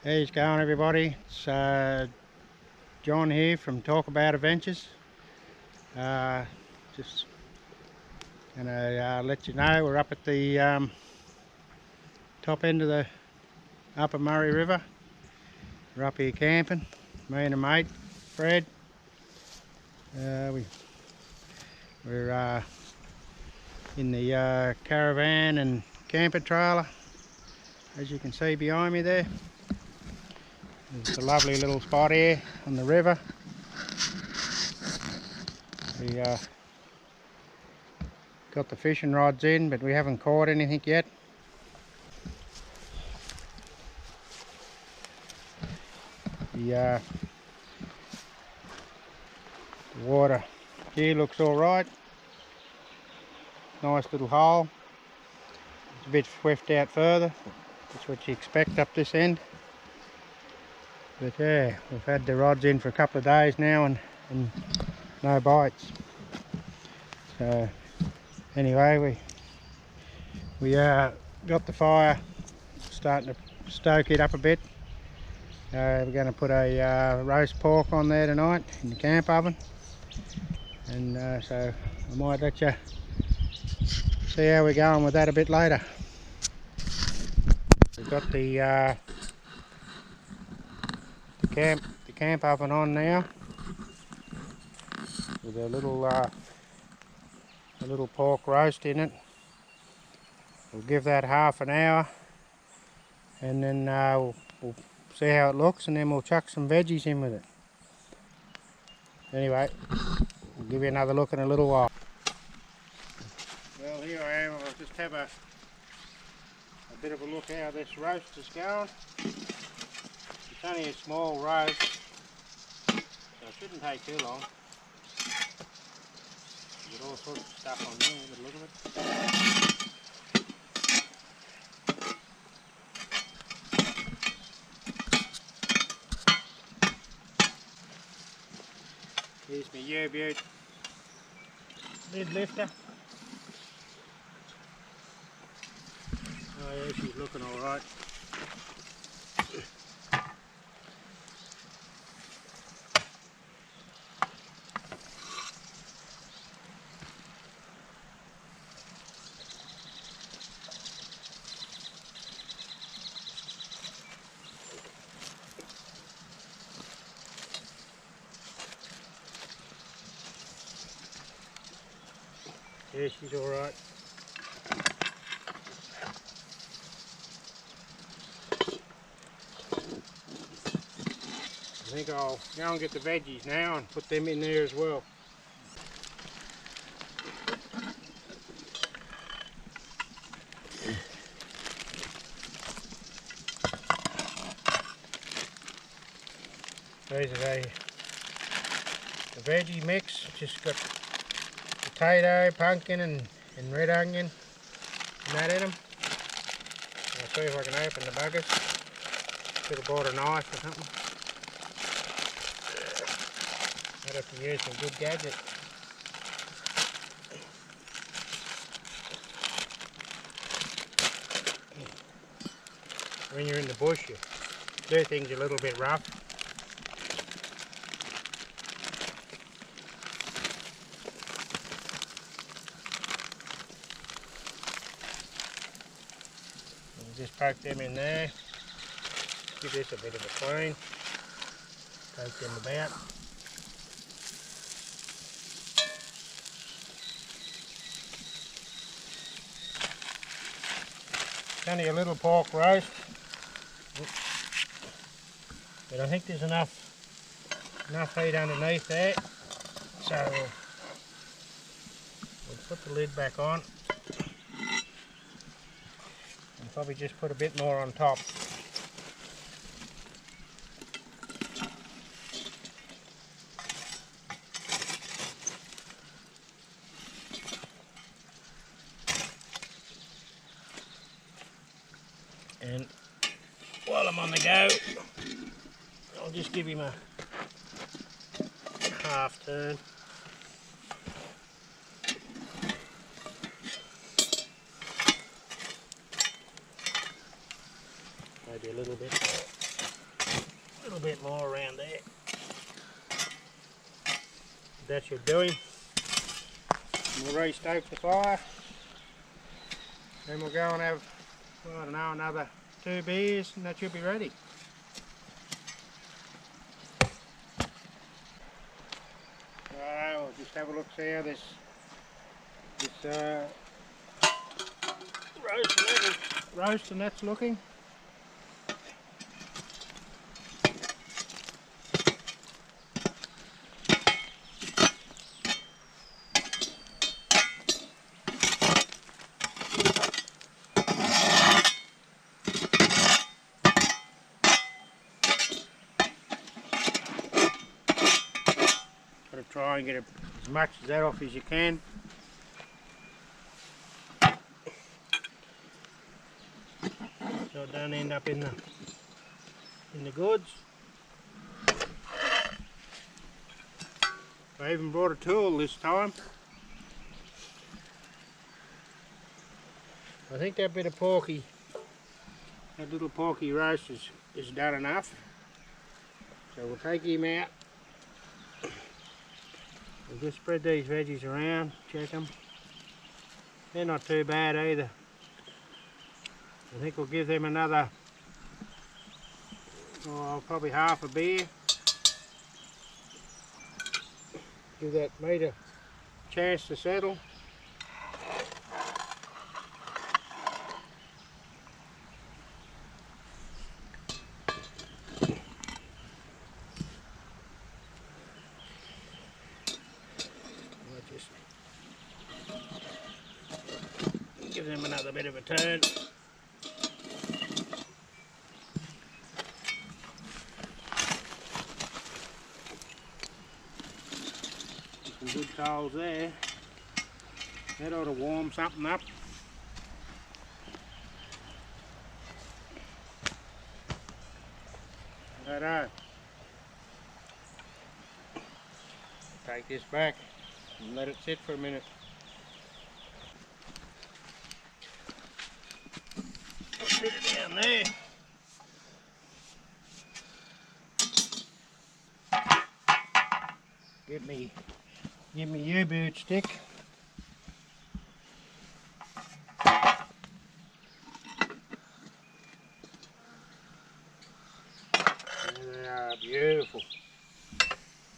How's it going, everybody? It's John here from Talkabout Adventures. Just gonna let you know we're up at the top end of the upper Murray River. We're up here camping, me and a mate, Fred. We're in the caravan and camper trailer, as you can see behind me there. It's a lovely little spot here on the river. We got the fishing rods in, but we haven't caught anything yet. The water here looks all right. Nice little hole. It's a bit swift out further. That's what you expect up this end. But yeah, we've had the rods in for a couple of days now and no bites. So anyway, we got the fire starting to stoke it up a bit. We're going to put a roast pork on there tonight in the camp oven, and so I might let you see how we're going with that a bit later. We've got the camp oven on now with a little pork roast in it. We'll give that half an hour, and then we'll see how it looks, and then we'll chuck some veggies in with it. Anyway, we'll give you another look in a little while. Well, here I am. I'll just have a bit of a look how this roast is going. It's only a small roast, so it shouldn't take too long. You've got all sorts of stuff on there, but look at it. Here's my U-boot lid lifter. Oh yeah, she's looking alright. Yeah, she's alright. I think I'll go and get the veggies now and put them in there as well. These are the veggie mix. Just got potato, pumpkin and red onion and that in them. I'll see if I can open the buggers. Should have bought a knife or something. I'd have to use some good gadget. When you're in the bush, you do things a little bit rough. Just poke them in there, give this a bit of a clean, poke them about. It's only a little pork roast, but I think there's enough heat underneath there, so we'll put the lid back on. Probably just put a bit more on top. And while I'm on the go, I'll just give him a half turn. Maybe a little bit. bit more around there. That should do him. We'll restoke the fire. Then we'll go and have, I don't know, another 2 beers and that should be ready. Alright, we'll just have a look, see how this roast and that's looking. Got to try and get as much of that off as you can. So it don't end up in the goods. I even brought a tool this time. I think that bit of porky, that little porky roast is done enough. So we'll take him out. We'll just spread these veggies around, check them. They're not too bad either. I think we'll give them another, probably half a beer. Give that meat a chance to settle. Just give them another bit of a turn. Some good coals there. That ought to warm something up. Righto. Take this back and let it sit for a minute. Put it down there. Give me U-boot stick. And they are beautiful.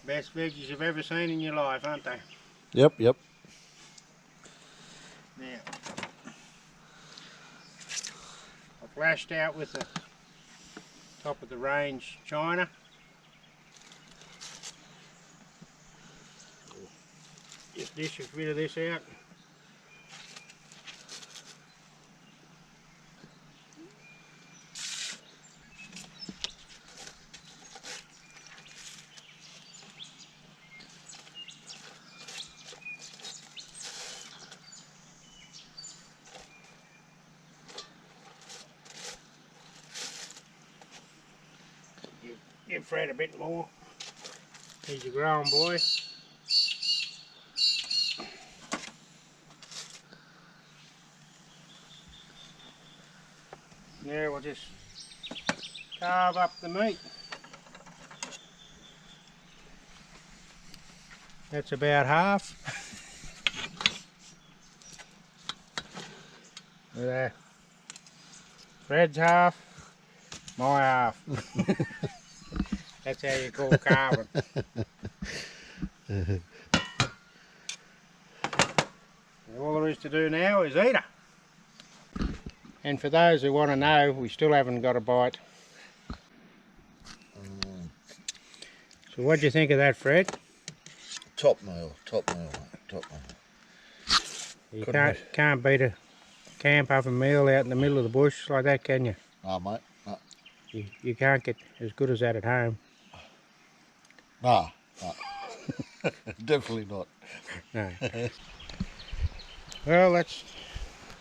Best veggies you've ever seen in your life, aren't they? Yep. Now, I flashed out with the top of the range china. Just dish a bit of this out. Give Fred a bit more. He's a grown boy. Now we'll just carve up the meat. That's about half. There. Fred's half, my half. That's how you call carving. All there is to do now is eat her. And for those who want to know, we still haven't got a bite. So what do you think of that, Fred? Top meal. You can't beat a camp oven meal out in the middle of the bush like that, can you? No, mate. No. You can't get as good as that at home. No. Definitely not. No. Well, that's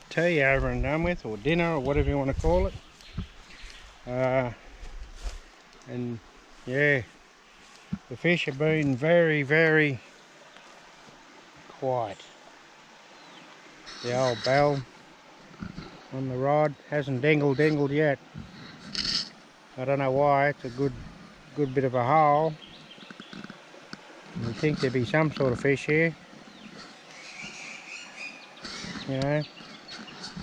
tea over and done with, or dinner, or whatever you want to call it. And yeah, the fish have been very, very quiet. The old bell on the rod hasn't dingled yet. I don't know why. It's a good bit of a hole. You'd think there'd be some sort of fish here. You know,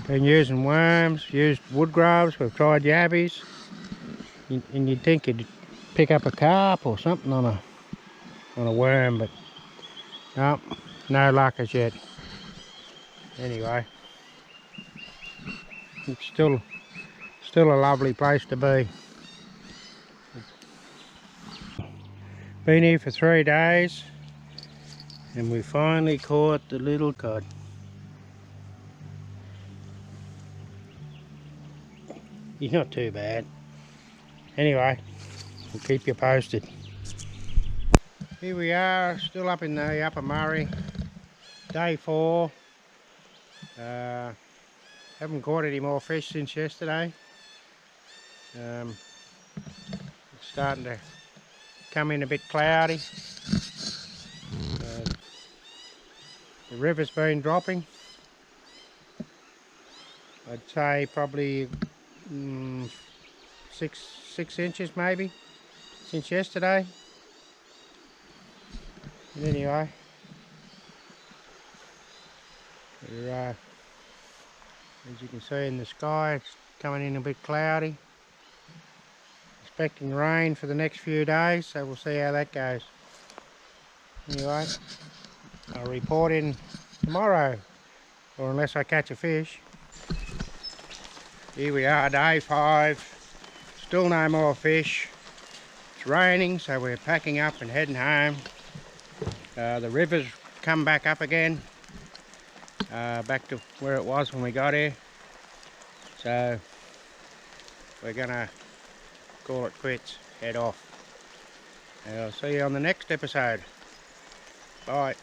been using worms, used wood grubs, we've tried yabbies, and you'd think you'd pick up a carp or something on a worm, but no, no luck as yet. Anyway, it's still a lovely place to be. Been here for 3 days, and we finally caught the little cod. He's not too bad. Anyway, we'll keep you posted. Here we are, still up in the upper Murray. Day 4. Haven't caught any more fish since yesterday. It's starting to come in a bit cloudy. The river's been dropping. I'd say probably 6 inches maybe since yesterday. But anyway, we're, as you can see in the sky, it's coming in a bit cloudy. Expecting rain for the next few days, so we'll see how that goes. Anyway, I'll report in tomorrow, or unless I catch a fish. Here we are, day 5. Still no more fish. It's raining, so we're packing up and heading home. The river's come back up again, back to where it was when we got here. So we're gonna call it quits, head off. And I'll see you on the next episode. Bye.